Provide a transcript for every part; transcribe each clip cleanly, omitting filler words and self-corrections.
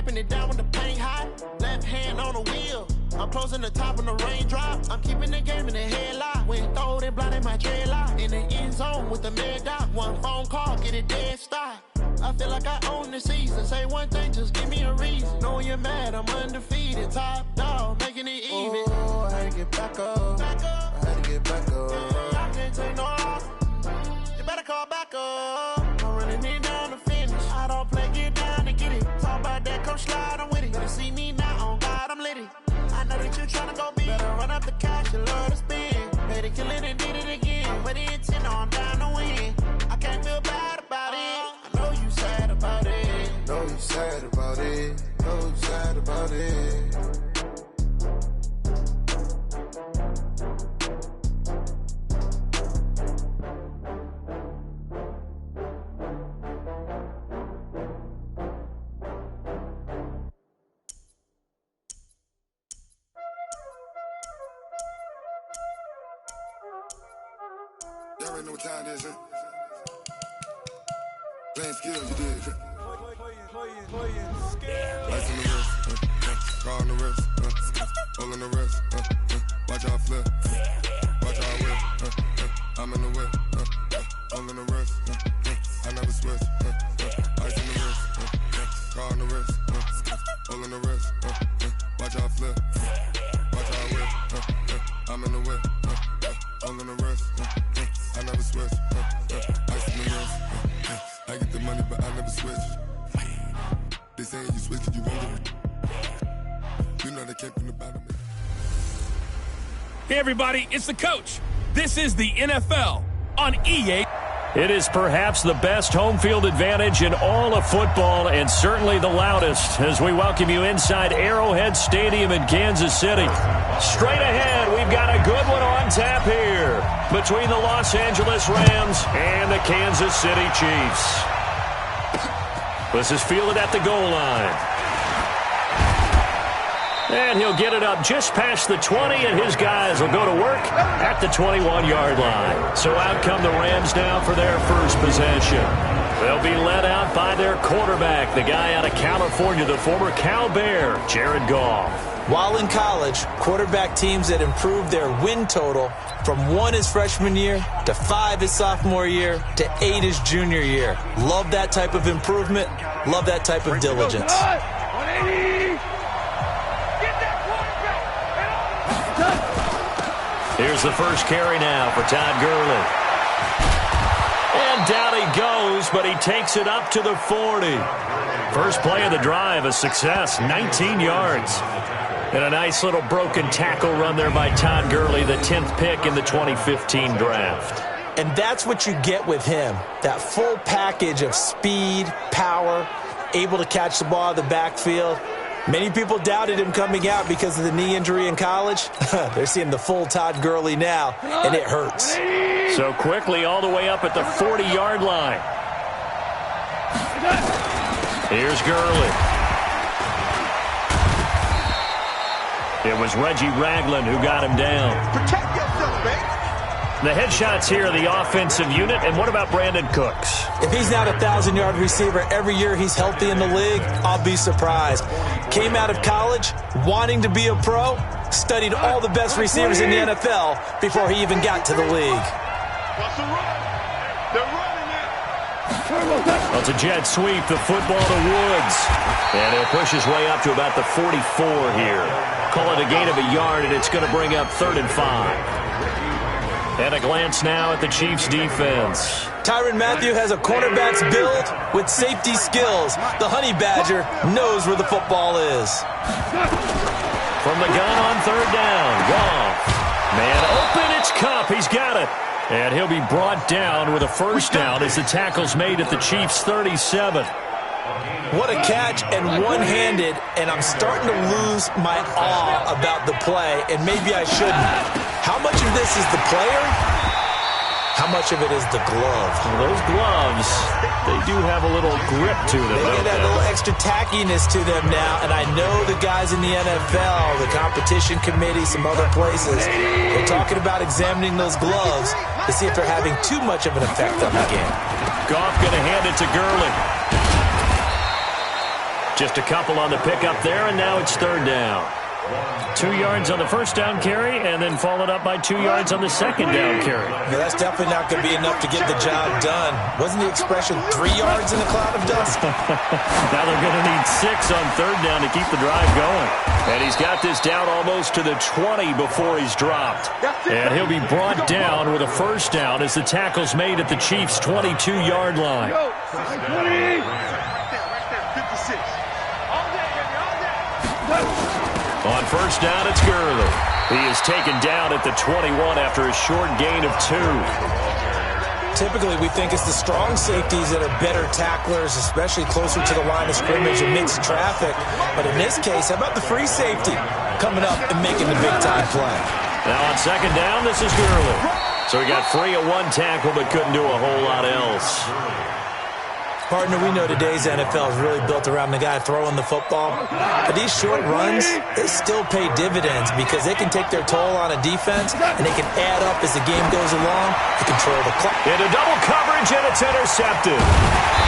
keeping it down when the paint hot. Left hand on the wheel. I'm closing the top when the raindrop. I'm keeping the game in the headlock. When throwed and blinded my dreadlock. In the end zone with the mad dot. One phone call, get it dead stop. I feel like I own the season. Say one thing, just give me a reason. Knowing you're mad, I'm undefeated. Top dog, making it even. Oh, I had to get back up. I had to get back up. I can't take no loss. You better call back up. I'm running it down to finish. I don't play, get down to get it. Talk about that, come slide, I'm with it. Better see me now, on God, I'm litty. I know that you're trying to go big. Better run up the cash, you love to spend. Better kill it and did it again. With the intent on down to win. I can't feel bad about it. I know you sad about it. Know you sad about it. Know you sad about it. Y'all already know what time it is, huh? Playing skills, you did. Lights on the wrist, car on the wrist, hole in the wrist, watch how I flip, watch how I whip, I'm in the whip, hole in the wrist, I never switch, ice in the wrist, car on the wrist, hole in the wrist, watch how I flip, watch how I whip, I'm in the whip, hole in the wrist, I never switch, ice in the wrist, I get the money but I never switch. They say you switch it, you won't get it. You know they came from the bottom. Hey everybody, it's the coach. This is the NFL on EA. It is perhaps the best home field advantage in all of football and certainly the loudest as we welcome you inside Arrowhead Stadium in Kansas City. Straight ahead, we've got a good one on tap here between the Los Angeles Rams and the Kansas City Chiefs. This is fielded at the goal line. And he'll get it up just past the 20, and his guys will go to work at the 21-yard line. So out come the Rams now for their first possession. They'll be led out by their quarterback, the guy out of California, the former Cal Bear, Jared Goff. While in college, quarterback teams that improved their win total from 1 his freshman year to 5 his sophomore year to 8 his junior year. Love that type of improvement. Love that type of diligence. Here's the first carry now for Todd Gurley. And down he goes, but he takes it up to the 40. First play of the drive, a success, 19 yards. And a nice little broken tackle run there by Todd Gurley, the 10th pick in the 2015 draft. And that's what you get with him, that full package of speed, power, able to catch the ball out of the backfield. Many people doubted him coming out because of the knee injury in college. They're seeing the full Todd Gurley now, and it hurts. So quickly all the way up at the 40-yard line. Here's Gurley. It was Reggie Ragland who got him down. Protect yourself, man. The headshots here, the offensive unit. And what about Brandon Cooks? If he's not a 1,000-yard receiver every year he's healthy in the league, I'll be surprised. Came out of college wanting to be a pro, studied all the best receivers in the NFL before he even got to the league. Well, it's a jet sweep, the football to Woods. And he'll push his way up to about the 44 here. Call it a gain of a yard, and it's going to bring up 3rd and 5. And a glance now at the Chiefs' defense. Tyrann Mathieu has a cornerback's build with safety skills. The Honey Badger knows where the football is. From the gun on 3rd down, Goff. Man open, it's Kupp. He's got it. And he'll be brought down with a first down as the tackle's made at the Chiefs' 37. What a catch, and one-handed, and I'm starting to lose my awe about the play, and maybe I shouldn't. How much of this is the player? How much of it is the glove? Well, those gloves, they do have a little grip to them. They get that little extra tackiness to them now, and I know the guys in the NFL, the competition committee, some other places, they're talking about examining those gloves to see if they're having too much of an effect on the game. Goff going to hand it to Gurley. Just a couple on the pickup there, and now it's third down. 2 yards on the first down carry, and then followed up by 2 yards on the second down carry. Yeah, that's definitely not going to be enough to get the job done. Wasn't the expression 3 yards in a cloud of dust? Now they're going to need 6 on third down to keep the drive going. And he's got this down almost to the 20 before he's dropped. And he'll be brought down with a first down as the tackle's made at the Chiefs' 22-yard line. On first down, it's Gurley. He is taken down at the 21 after a short gain of 2. Typically, we think it's the strong safeties that are better tacklers, especially closer to the line of scrimmage and mixed traffic. But in this case, how about the free safety coming up and making the big-time play? Now on second down, this is Gurley. So he got free of 1 tackle but couldn't do a whole lot else. Partner, we know today's NFL is really built around the guy throwing the football. But these short runs, they still pay dividends because they can take their toll on a defense and they can add up as the game goes along to control the clock. Into double coverage, and it's intercepted.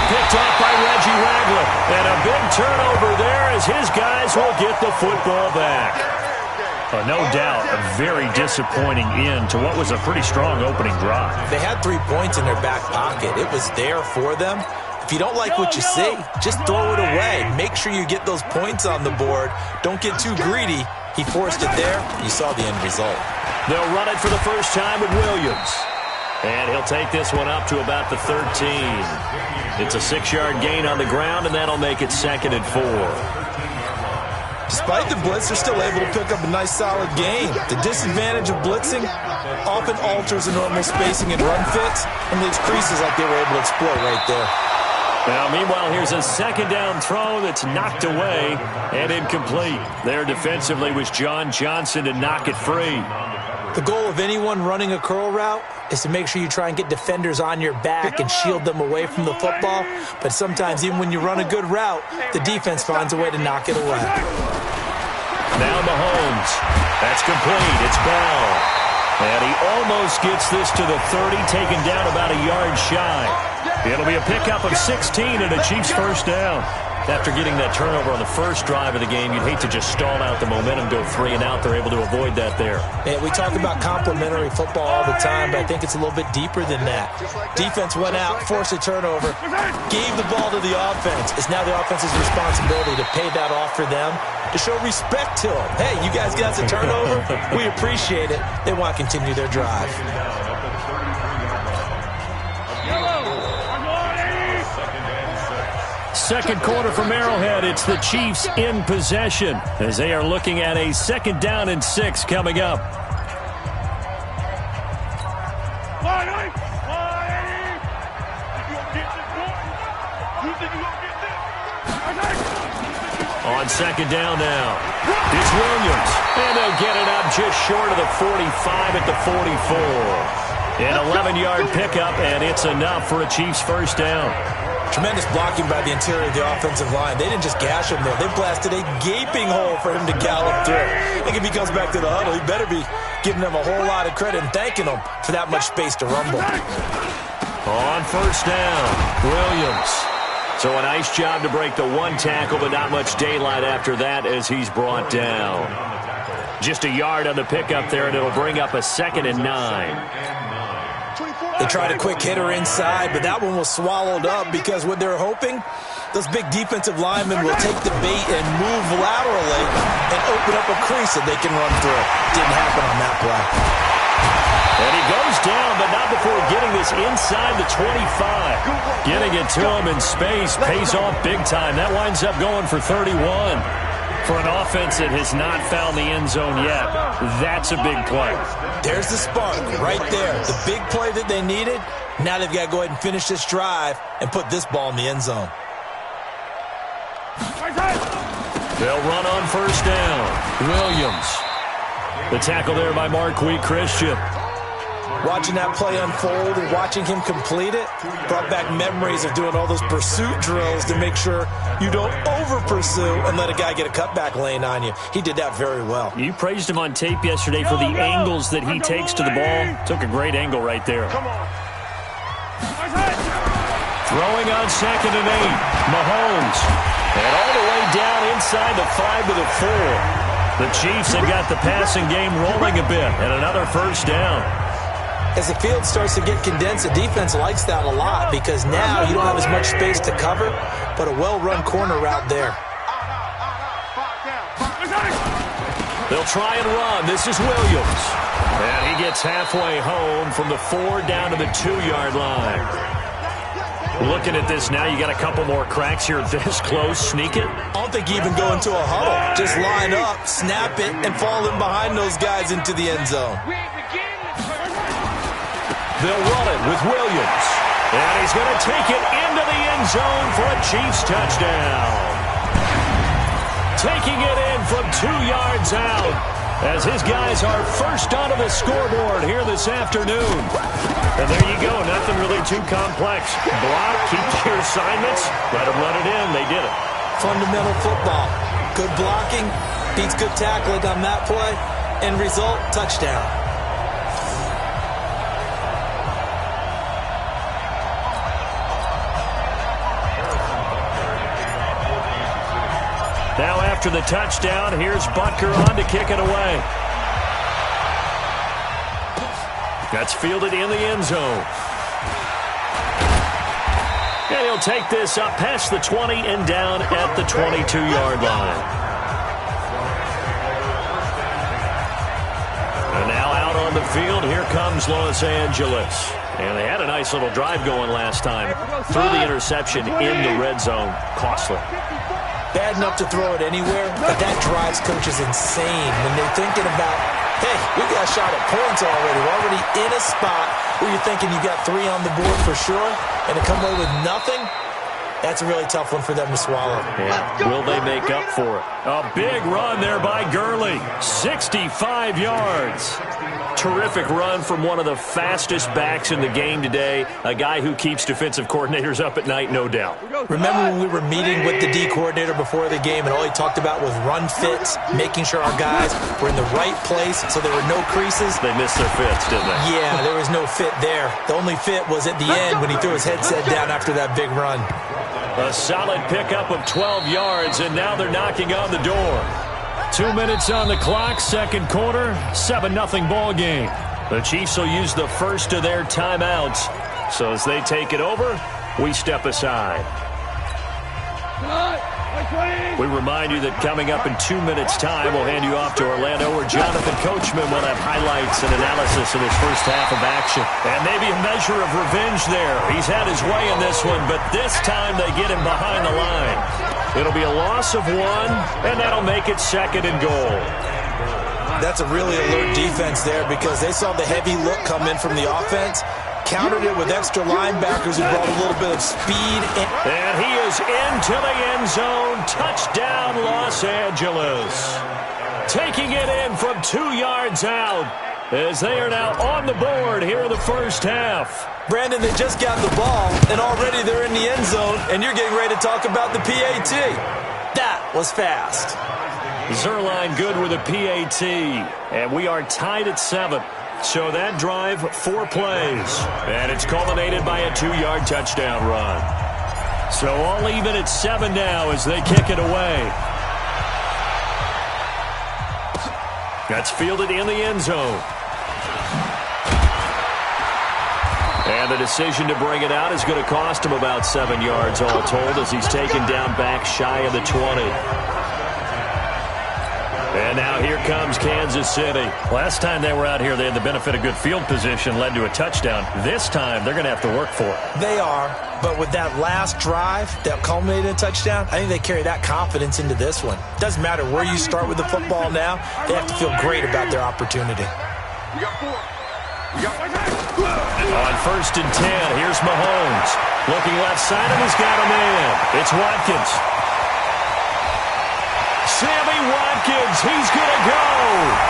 Picked off by Reggie Ragland. And a big turnover there as his guys will get the football back. No doubt, a very disappointing end to what was a pretty strong opening drive. They had 3 points in their back pocket. It was there for them. If you don't like what you see, just throw it away. Make sure you get those points on the board. Don't get too greedy. He forced it there. You saw the end result. They'll run it for the first time with Williams. And he'll take this one up to about the 13. It's a 6-yard gain on the ground, and that'll make it 2nd and 4. Despite the blitz, they're still able to pick up a nice, solid gain. The disadvantage of blitzing often alters the normal spacing and run fits and leaves creases like they were able to exploit right there. Now, meanwhile, here's a second down throw that's knocked away and incomplete. There defensively was John Johnson to knock it free. The goal of anyone running a curl route is to make sure you try and get defenders on your back and shield them away from the football. But sometimes, even when you run a good route, the defense finds a way to knock it away. Now Mahomes. That's complete. It's Bell. And he almost gets this to the 30, taken down about a yard shy. It'll be a pickup of 16 and a Chiefs first down. After getting that turnover on the first drive of the game, you'd hate to just stall out the momentum, go 3 and out. They're able to avoid that there. Yeah, we talk about complementary football all the time, but I think it's a little bit deeper than that. Defense went out, forced a turnover, gave the ball to the offense. It's now the offense's responsibility to pay that off for them, to show respect to them. Hey, you guys got a turnover? We appreciate it. They want to continue their drive. Second quarter from Arrowhead. It's the Chiefs in possession as they are looking at a 2nd down and 6 coming up. On 2nd down now, it's Williams, and they'll get it up just short of the 45 at the 44. An 11-yard pickup, and it's enough for a Chiefs first down. Tremendous blocking by the interior of the offensive line. They didn't just gash him there. They blasted a gaping hole for him to gallop through. I think if he comes back to the huddle, he better be giving them a whole lot of credit and thanking them for that much space to rumble. On first down, Williams. So a nice job to break the 1 tackle, but not much daylight after that as he's brought down. Just a yard on the pickup there, and it'll bring up a 2nd and 9. They tried a quick hitter inside, but that one was swallowed up because what they're hoping, those big defensive linemen will take the bait and move laterally and open up a crease that they can run through. Didn't happen on that play. And he goes down, but not before getting this inside the 25. Getting it to him in space pays off big time. That winds up going for 31. For an offense that has not found the end zone yet, that's a big play. There's the spark right there. The big play that they needed. Now they've got to go ahead and finish this drive and put this ball in the end zone. They'll run on first down. Williams. The tackle there by Marquis Christian. Watching that play unfold and watching him complete it brought back memories of doing all those pursuit drills to make sure you don't over-pursue and let a guy get a cutback lane on you. He did that very well. You praised him on tape yesterday for the angles that he takes to the ball. Took a great angle right there. Throwing on 2nd and 8. Mahomes. And all the way down inside the 5 to the 4. The Chiefs have got the passing game rolling a bit, and another first down. As the field starts to get condensed, the defense likes that a lot because now you don't have as much space to cover, but a well-run corner route there. They'll try and run. This is Williams. And he gets halfway home from the 4 down to the 2-yard line. Looking at this now, you got a couple more cracks here this close. Sneak it. I don't think you even go into a huddle. Just line up, snap it, and fall in behind those guys into the end zone. They'll run it with Williams. And he's going to take it into the end zone for a Chiefs touchdown. Taking it in from 2 yards out as his guys are first onto the scoreboard here this afternoon. And there you go, nothing really too complex. Block, keep your assignments, let them run it in. They did it. Fundamental football. Good blocking, beats good tackling on that play. End result, touchdown. Now after the touchdown, here's Butker on to kick it away. That's fielded in the end zone. And he'll take this up past the 20 and down at the 22-yard line. And now out on the field, here comes Los Angeles. And they had a nice little drive going last time. Threw the interception in the red zone. Costly. Bad enough to throw it anywhere, but that drives coaches insane when they're thinking about, hey, we got a shot at points already. We're already in a spot where you're thinking you got 3 on the board for sure, and to come away with nothing, that's a really tough one for them to swallow. Yeah. Will they make up for it? A big run there by Gurley. 65 yards. Terrific run from one of the fastest backs in the game today. A guy who keeps defensive coordinators up at night, no doubt. Remember when we were meeting with the D coordinator before the game and all he talked about was run fits, making sure our guys were in the right place so there were no creases? They missed their fits, didn't they? Yeah, there was no fit there. The only fit was at the end when he threw his headset down after that big run. A solid pickup of 12 yards, and now they're knocking on the door. 2 minutes on the clock, second quarter, 7-0 ball game. The Chiefs will use the first of their timeouts. So as they take it over, we step aside. We remind you that coming up in 2 minutes' time, we'll hand you off to Orlando, where Jonathan Coachman will have highlights and analysis of his first half of action. And maybe a measure of revenge there. He's had his way in this one, but this time they get him behind the line. It'll be a loss of 1, and that'll make it 2nd and goal. That's a really alert defense there because they saw the heavy look come in from the offense, countered it with extra linebackers who brought a little bit of speed. And he is into the end zone. Touchdown, Los Angeles. Taking it in from 2 yards out as they are now on the board here in the first half. Brandon, they just got the ball, and already they're in the end zone, and you're getting ready to talk about the PAT. That was fast. Zuerlein good with a PAT, and we are tied at 7. So that drive, 4 plays, and it's culminated by a 2-yard touchdown run. So all even at 7 now as they kick it away. That's fielded in the end zone. And the decision to bring it out is going to cost him about 7 yards all told as he's taken down back shy of the 20. And now here comes Kansas City. Last time they were out here, they had the benefit of good field position, led to a touchdown. This time, they're going to have to work for it. They are, but with that last drive that culminated in a touchdown, I think they carry that confidence into this one. Doesn't matter where you start with the football now, they have to feel great about their opportunity. On 1st and 10, here's Mahomes. Looking left side, and he's got a man. It's Watkins. Sammy Watkins, he's going to go.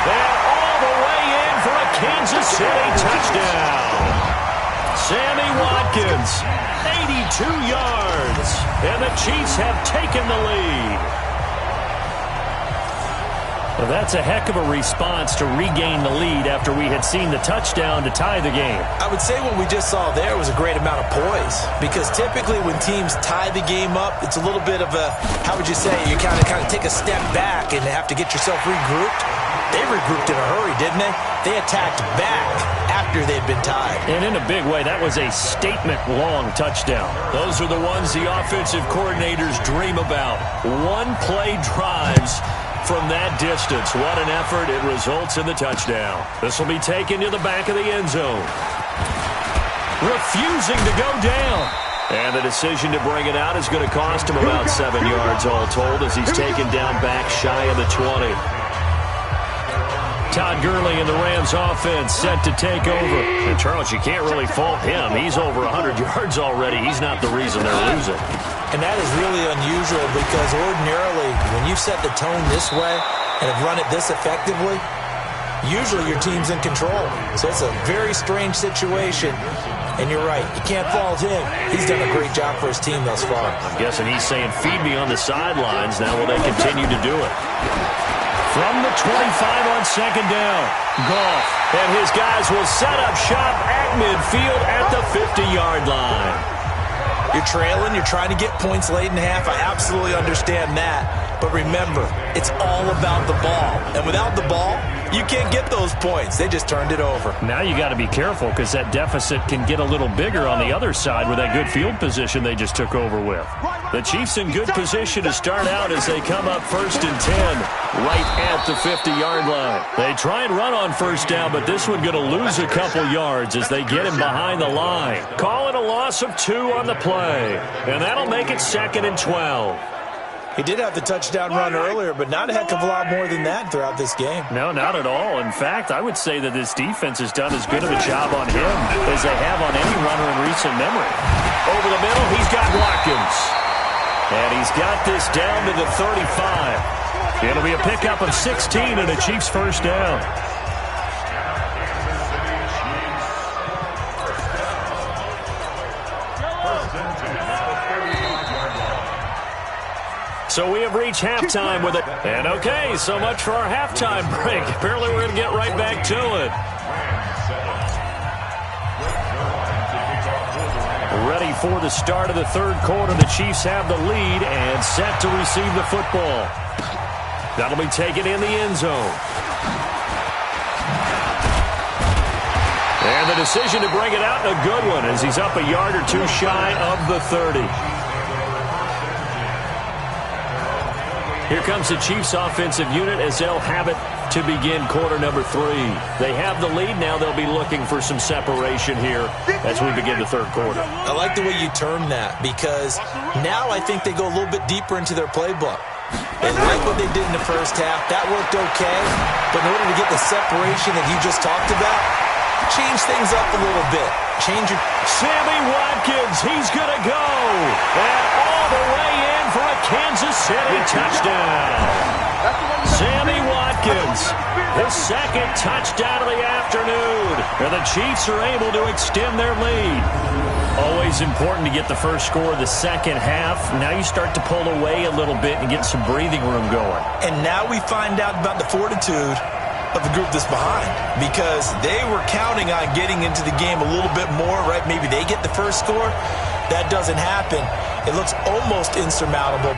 And all the way in for a Kansas City touchdown. Sammy Watkins, 82 yards. And the Chiefs have taken the lead. Well, that's a heck of a response to regain the lead after we had seen the touchdown to tie the game. I would say what we just saw there was a great amount of poise, because typically when teams tie the game up, it's a little bit of a, how would you say, you kind of take a step back and have to get yourself regrouped. They regrouped in a hurry, didn't they? They attacked back after they'd been tied. And in a big way, that was a statement-long touchdown. Those are the ones the offensive coordinators dream about. One-play drives from that distance. What an effort. It results in the touchdown. This will be taken to the back of the end zone. Refusing to go down. And the decision to bring it out is going to cost him about 7 yards all told, as he's taken down back shy of the 20. Todd Gurley and the Rams offense set to take over. And Charles, you can't really fault him. He's over 100 yards already. He's not the reason they're losing. And that is really unusual, because ordinarily when you set the tone this way and have run it this effectively, usually your team's in control. So it's a very strange situation. And you're right, you can't fault him. He's done a great job for his team thus far. I'm guessing he's saying, feed me on the sidelines. Now will they continue to do it? From the 25 on second down, Goff and his guys will set up shop at midfield at the 50-yard line. You're trailing, you're trying to get points late in half. I absolutely understand that. But remember, it's all about the ball. And without the ball, you can't get those points. They just turned it over. Now you got to be careful, because that deficit can get a little bigger on the other side with that good field position they just took over with. The Chiefs in good position to start out as they come up 1st and 10 right at the 50-yard line. They try and run on first down, but this one going to lose a couple yards as they get him behind the line. Call it a loss of 2 on the play, and that'll make it 2nd and 12. He did have the touchdown run earlier, but not a heck of a lot more than that throughout this game. No, not at all. In fact, I would say that this defense has done as good of a job on him as they have on any runner in recent memory. Over the middle, he's got Watkins. And he's got this down to the 35. It'll be a pickup of 16 and a Chiefs first down. So we have reached halftime with it. And okay, so much for our halftime break. Apparently we're going to get right back to it. Ready for the start of the third quarter. The Chiefs have the lead and set to receive the football. That'll be taken in the end zone. And the decision to bring it out, a good one, as he's up a yard or two shy of the 30. Here comes the Chiefs offensive unit as they'll have it to begin quarter number 3. They have the lead. Now they'll be looking for some separation here as we begin the third quarter. I like the way you term that, because now I think they go a little bit deeper into their playbook. They like what they did in the first half. That worked okay. But in order to get the separation that you just talked about, change things up a little bit. Change your... Sammy Watkins, he's going to go. And all the way in for a Kansas City touchdown. Sammy Watkins, his second touchdown of the afternoon. And the Chiefs are able to extend their lead. Always important to get the first score of the second half. Now you start to pull away a little bit and get some breathing room going. And now we find out about the fortitude of the group that's behind, because they were counting on getting into the game a little bit more, right? Maybe they get the first score. That doesn't happen. It looks almost insurmountable.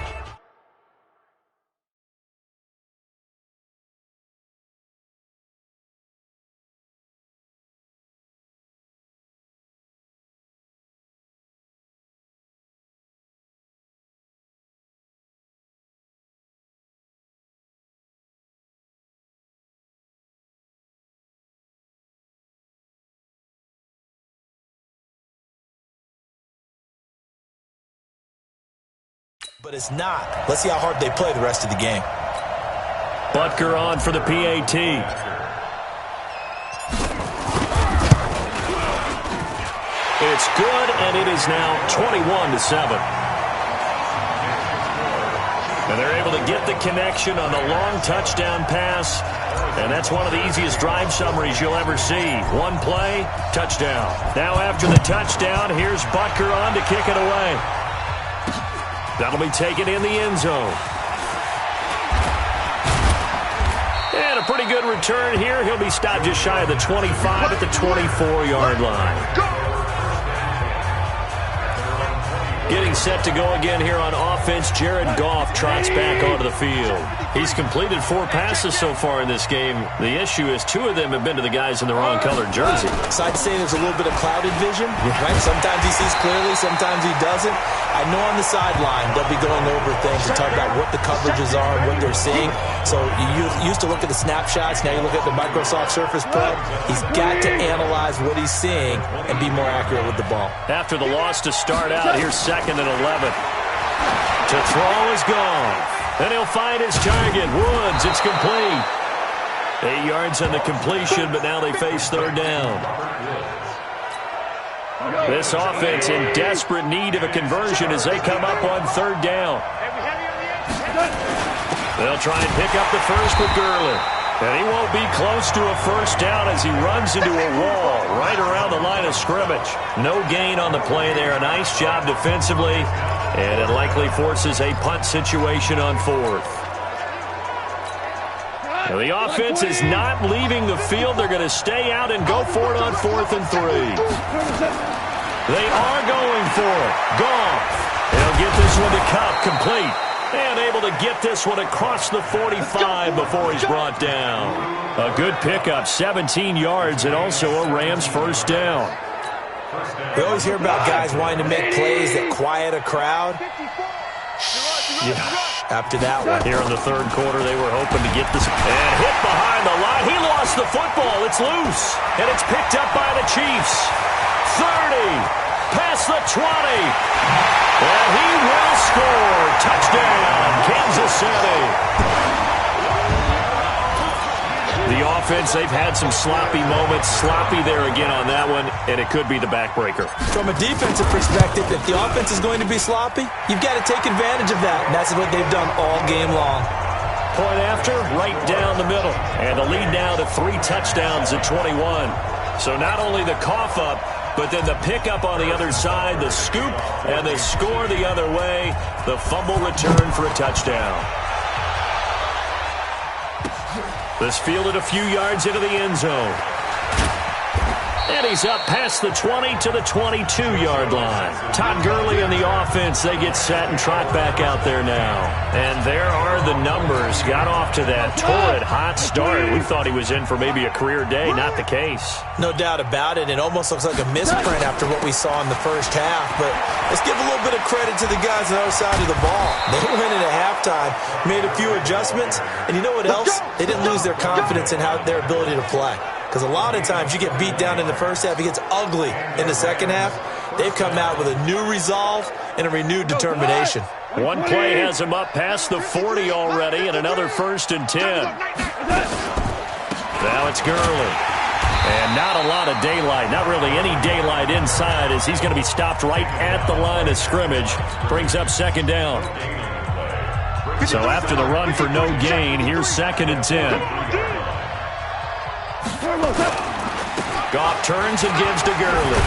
But it's not. Let's see how hard they play the rest of the game. Butker on for the PAT. It's good, and it is now 21-7. And they're able to get the connection on the long touchdown pass. And that's one of the easiest drive summaries you'll ever see. One play, touchdown. Now after the touchdown, here's Butker on to kick it away. That'll be taken in the end zone. And a pretty good return here. He'll be stopped just shy of the 25 at the 24-yard line. Getting set to go again here on offense, Jared Goff trots back onto the field. He's completed 4 passes so far in this game. The issue is 2 of them have been to the guys in the wrong colored jersey. So I'd say there's a little bit of clouded vision, right? Sometimes he sees clearly, sometimes he doesn't. I know on the sideline they'll be going over things and talk about what the coverages are and what they're seeing. So you used to look at the snapshots, now you look at the Microsoft Surface Pro. He's got to analyze what he's seeing and be more accurate with the ball. After the loss to start out, here's 2nd and 11. To throw is gone. And he'll find his target. Woods, it's complete. 8 yards on the completion, but now they face 3rd down. This offense in desperate need of a conversion as they come up on 3rd down. They'll try and pick up the first with Gurley. And he won't be close to a first down as he runs into a wall right around the line of scrimmage. No gain on the play there. A nice job defensively. And it likely forces a punt situation on 4th. Now the offense is not leaving the field. They're going to stay out and go for it on 4th and 3. They are going for it. Goff. They'll get this one to Kupp, complete. And able to get this one across the 45 before he's brought down. A good pickup, 17 yards, and also a Rams first down. We always hear about guys wanting to make plays that quiet a crowd. Yeah, after that one. Here in the 3rd quarter, they were hoping to get this. And hit behind the line. He lost the football. It's loose. And it's picked up by the Chiefs. 30. Past the 20. And he will score. Touchdown, Kansas City. The offense, they've had some sloppy moments. Sloppy there again on that one, and it could be the backbreaker. From a defensive perspective, if the offense is going to be sloppy, you've got to take advantage of that, and that's what they've done all game long. Point after, right down the middle. And the lead now to 3 touchdowns at 21. So not only the cough up, but then the pickup on the other side, the scoop, and the score the other way. The fumble return for a touchdown. This fielded a few yards into the end zone. And he's up past the 20 to the 22-yard line. Todd Gurley and the offense, they get set and trot back out there now. And there are the numbers. Got off to that torrid hot start. We thought he was in for maybe a career day. Not the case. No doubt about it. It almost looks like a misprint after what we saw in the first half. But let's give a little bit of credit to the guys on the other side of the ball. They went in at halftime, made a few adjustments, and you know what else? They didn't lose their confidence in their ability to play. Because a lot of times you get beat down in the first half, it gets ugly in the second half. They've come out with a new resolve and a renewed determination. One play has him up past the 40 already, and another 1st and 10. Now it's Gurley. And not a lot of daylight, not really any daylight inside as he's going to be stopped right at the line of scrimmage. Brings up 2nd down. So after the run for no gain, here's 2nd and 10. Goff turns and gives to Gurley.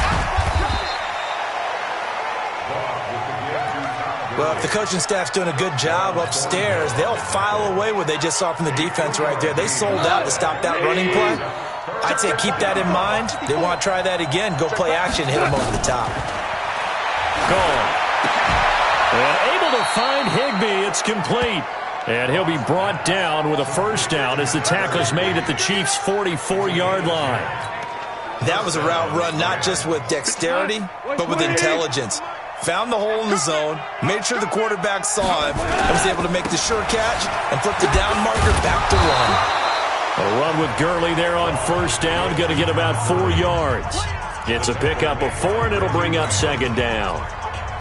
Well, if the coaching staff's doing a good job upstairs, they'll file away what they just saw from the defense right there. They sold out to stop that running play. I'd say keep that in mind. They want to try that again. Go play action, hit them over the top. Gone. And able to find Higbee. It's complete. And he'll be brought down with a first down as the tackle's made at the Chiefs' 44-yard line. That was a route run not just with dexterity, but with intelligence. Found the hole in the zone, made sure the quarterback saw him, and was able to make the sure catch and flip the down marker back to run. A run with Gurley there on first down, going to get about 4 yards. It's a pickup of 4, and it'll bring up 2nd down.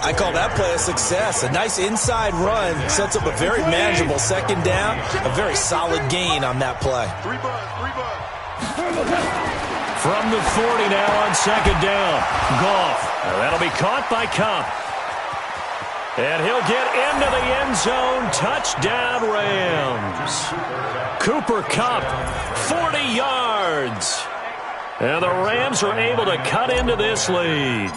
I call that play a success. A nice inside run sets up a very manageable 2nd down, a very solid gain on that play. From the 40 now on 2nd down. Goff. That'll be caught by Kupp. And he'll get into the end zone. Touchdown, Rams. Cooper Kupp, 40 yards. And the Rams are able to cut into this lead.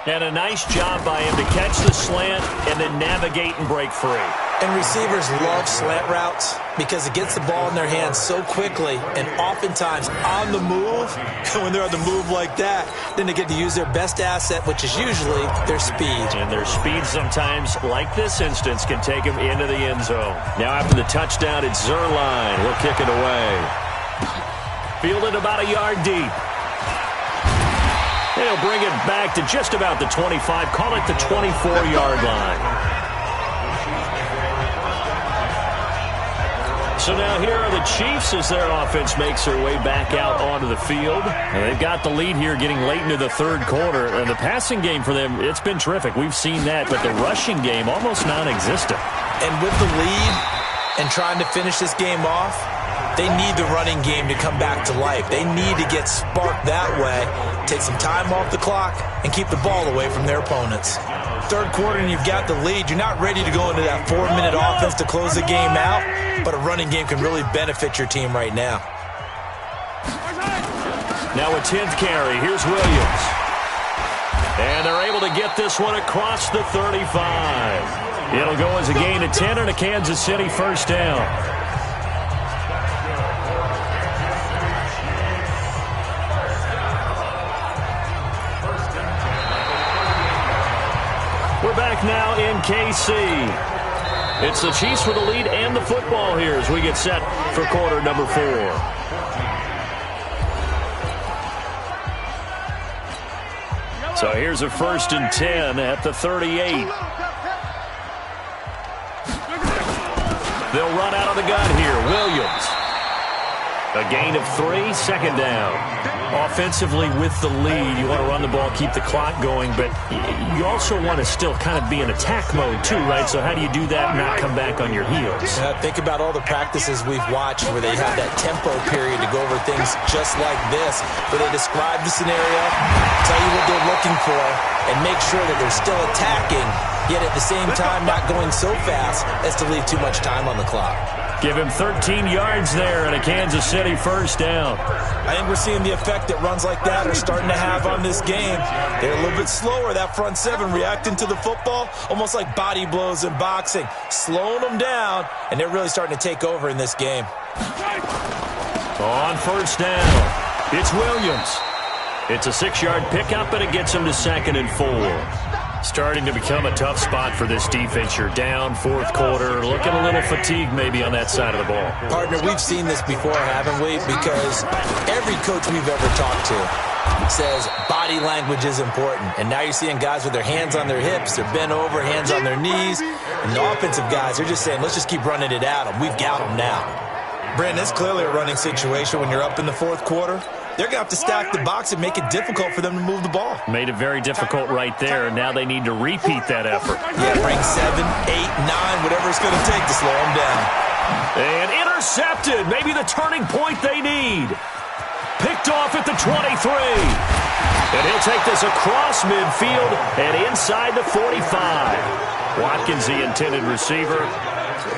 And a nice job by him to catch the slant and then navigate and break free. And receivers love slant routes because it gets the ball in their hands so quickly and oftentimes on the move. When they're on the move like that, then they get to use their best asset, which is usually their speed. And their speed sometimes, like this instance, can take them into the end zone. Now after the touchdown, it's Zuerlein. He'll kick it away. Fielded about a yard deep. They'll bring it back to just about the 25. Call it the 24-yard line. So now here are the Chiefs as their offense makes their way back out onto the field. And they've got the lead here getting late into the third quarter. And the passing game for them, it's been terrific. We've seen that, but the rushing game almost non-existent. And with the lead and trying to finish this game off, they need the running game to come back to life. They need to get sparked that way, take some time off the clock, and keep the ball away from their opponents. Third quarter and you've got the lead. You're not ready to go into that 4-minute offense to close the game out, but a running game can really benefit your team right now. Now a 10th carry. Here's Williams. And they're able to get this one across the 35. It'll go as a gain of 10 and a Kansas City first down. We're back now in KC. It's the Chiefs with the lead and the football here as we get set for quarter number 4. So here's a 1st and 10 at the 38. They'll run out of the gun here. Williams. A gain of 3, second down. Offensively with the lead, you want to run the ball, keep the clock going, but you also want to still kind of be in attack mode too, right? So how do you do that and not come back on your heels? Think about all the practices we've watched where they have that tempo period to go over things just like this, where they describe the scenario, tell you what they're looking for, and make sure that they're still attacking, yet at the same time not going so fast as to leave too much time on the clock. Give him 13 yards there and a Kansas City first down. I think we're seeing the effect that runs like that are starting to have on this game. They're a little bit slower, that front seven, reacting to the football, almost like body blows in boxing, slowing them down, and they're really starting to take over in this game. On first down, it's Williams. It's a 6-yard pickup, and it gets him to 2nd and 4. Starting to become a tough spot for this defense. You're down, fourth quarter, looking a little fatigued maybe on that side of the ball. Partner, we've seen this before, haven't we? Because every coach we've ever talked to says body language is important. And now you're seeing guys with their hands on their hips, they're bent over, hands on their knees. And the offensive guys, they're just saying, let's just keep running it at them. We've got them now. Brandon, it's clearly a running situation when you're up in the fourth quarter. They're going to have to stack the box and make it difficult for them to move the ball. Made it very difficult right there. Now they need to repeat that effort. Yeah, bring 7, 8, 9, whatever it's going to take to slow them down. And intercepted. Maybe the turning point they need. Picked off at the 23. And he'll take this across midfield and inside the 45. Watkins, the intended receiver.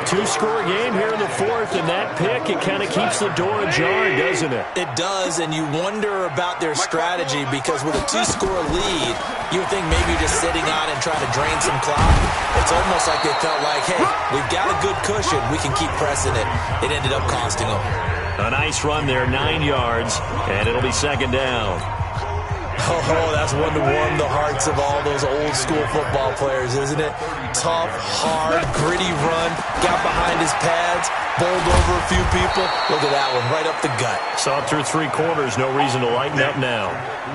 2-score game here in the fourth, and that pick, it kind of keeps the door ajar, doesn't it? It does, and you wonder about their strategy because with a 2-score lead, you would think maybe just sitting on and trying to drain some clock. It's almost like they felt like, hey, we've got a good cushion. We can keep pressing it. It ended up costing them. A nice run there, 9 yards, and it'll be 2nd down. Oh, that's one to warm the hearts of all those old-school football players, isn't it? Tough, hard, gritty run, got behind his pads, bowled over a few people. Look at that one, right up the gut. Saw it through 3 quarters, no reason to lighten up now.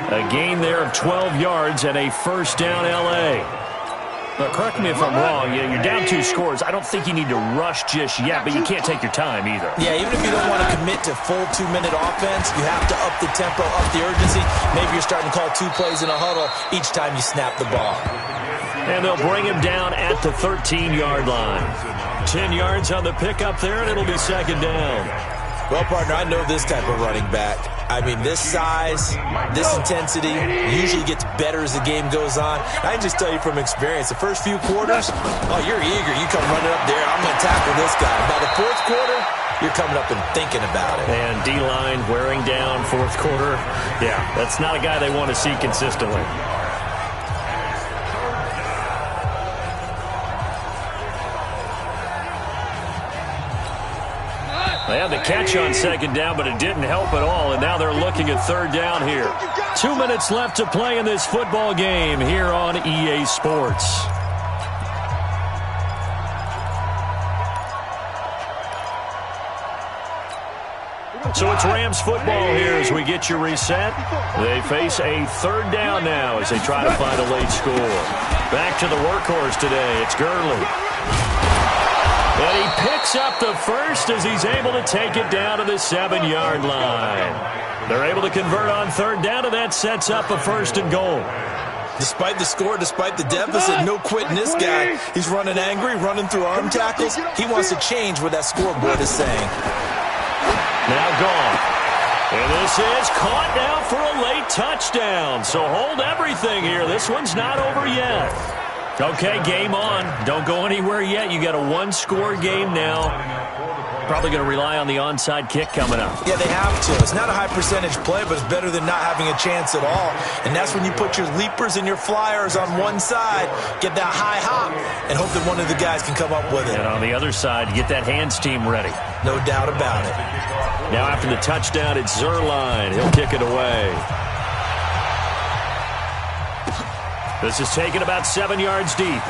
A gain there of 12 yards and a first down L.A. Now, correct me if I'm wrong. You're down 2 scores. I don't think you need to rush just yet, but you can't take your time either. Yeah, even if you don't want to commit to full 2-minute offense, you have to up the tempo, up the urgency. Maybe you're starting to call 2 plays in a huddle each time you snap the ball. And they'll bring him down at the 13-yard line. 10 yards on the pickup there, and it'll be 2nd down. Well, partner, I know this type of running back. I mean, this size, this intensity usually gets better as the game goes on. I can just tell you from experience, the first few quarters, oh, you're eager. You come running up there, I'm going to tackle this guy. By the fourth quarter, you're coming up and thinking about it. And D-line wearing down fourth quarter. Yeah, that's not a guy they want to see consistently. They had the catch on second down, but it didn't help at all, and now they're looking at third down here. 2 minutes left to play in this football game here on EA Sports. So it's Rams football here as we get you reset. They face a third down now as they try to find a late score. Back to the workhorse today. It's Gurley. And he picks up the first as he's able to take it down to the 7-yard line. They're able to convert on third down, and that sets up a 1st and goal. Despite the score, despite the deficit, no quitting this guy. He's running angry, running through arm tackles. He wants to change what that scoreboard is saying. Now gone. And this is caught now for a late touchdown. So hold everything here. This one's not over yet. Okay, game on. Don't go anywhere yet. You got a 1-score game now. Probably going to rely on the onside kick coming up. Yeah, they have to. It's not a high-percentage play, but it's better than not having a chance at all. And that's when you put your leapers and your flyers on one side, get that high hop, and hope that one of the guys can come up with it. And on the other side, get that hands team ready. No doubt about it. Now after the touchdown, it's Zuerlein. He'll kick it away. This is taken about 7 yards deep.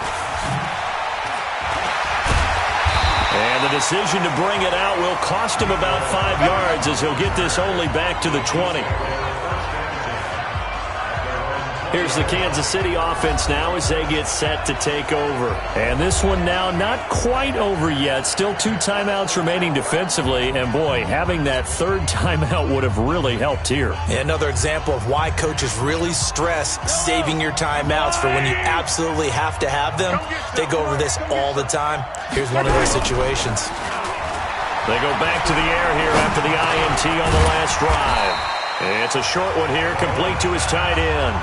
And the decision to bring it out will cost him about 5 yards as he'll get this only back to the 20. Here's the Kansas City offense now as they get set to take over. And this one now not quite over yet. Still 2 timeouts remaining defensively. And, boy, having that third timeout would have really helped here. And another example of why coaches really stress saving your timeouts for when you absolutely have to have them. They go over this all the time. Here's one of those situations. They go back to the air here after the INT on the last drive. It's a short one here, complete to his tight end.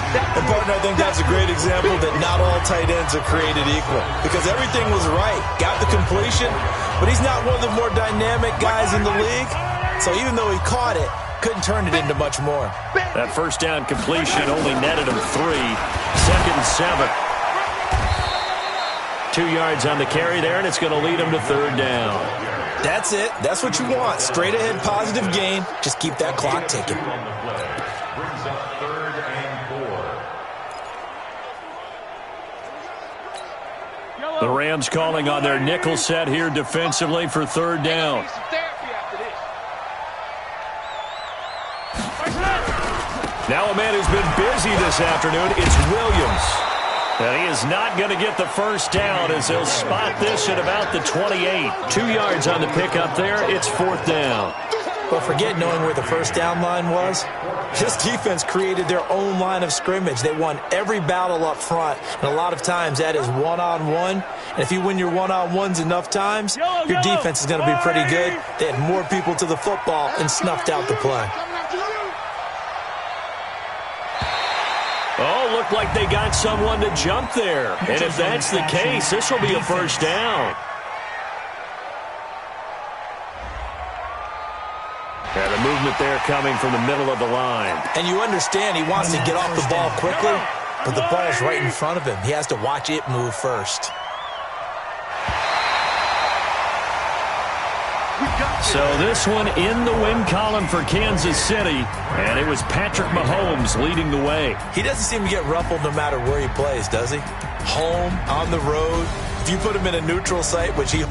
And, partner, I think that's a great example that not all tight ends are created equal. Because everything was right. Got the completion, but he's not one of the more dynamic guys in the league. So even though he caught it, couldn't turn it into much more. That first down completion only netted him 3. 2nd and 7. 2 yards on the carry there, and it's going to lead him to third down. That's it. That's what you want. Straight ahead positive gain. Just keep that clock ticking. The Rams calling on their nickel set here defensively for third down. Now a man who's been busy this afternoon, it's Williams. And he is not going to get the first down as they'll spot this at about the 28. 2 yards on the pickup there. It's 4th down. But forget knowing where the first down line was. This defense created their own line of scrimmage. They won every battle up front, and a lot of times that is one-on-one. And if you win your one-on-ones enough times, your defense is going to be pretty good. They had more people to the football and snuffed out the play. Oh, looked like they got someone to jump there. And if that's the case, this will be a first down. And a movement there coming from the middle of the line. And you understand he wants to get off the ball quickly, but the ball's right in front of him. He has to watch it move first. So this one in the win column for Kansas City, and it was Patrick Mahomes leading the way. He doesn't seem to get ruffled no matter where he plays, does he? Home, on the road. If you put him in a neutral site, which he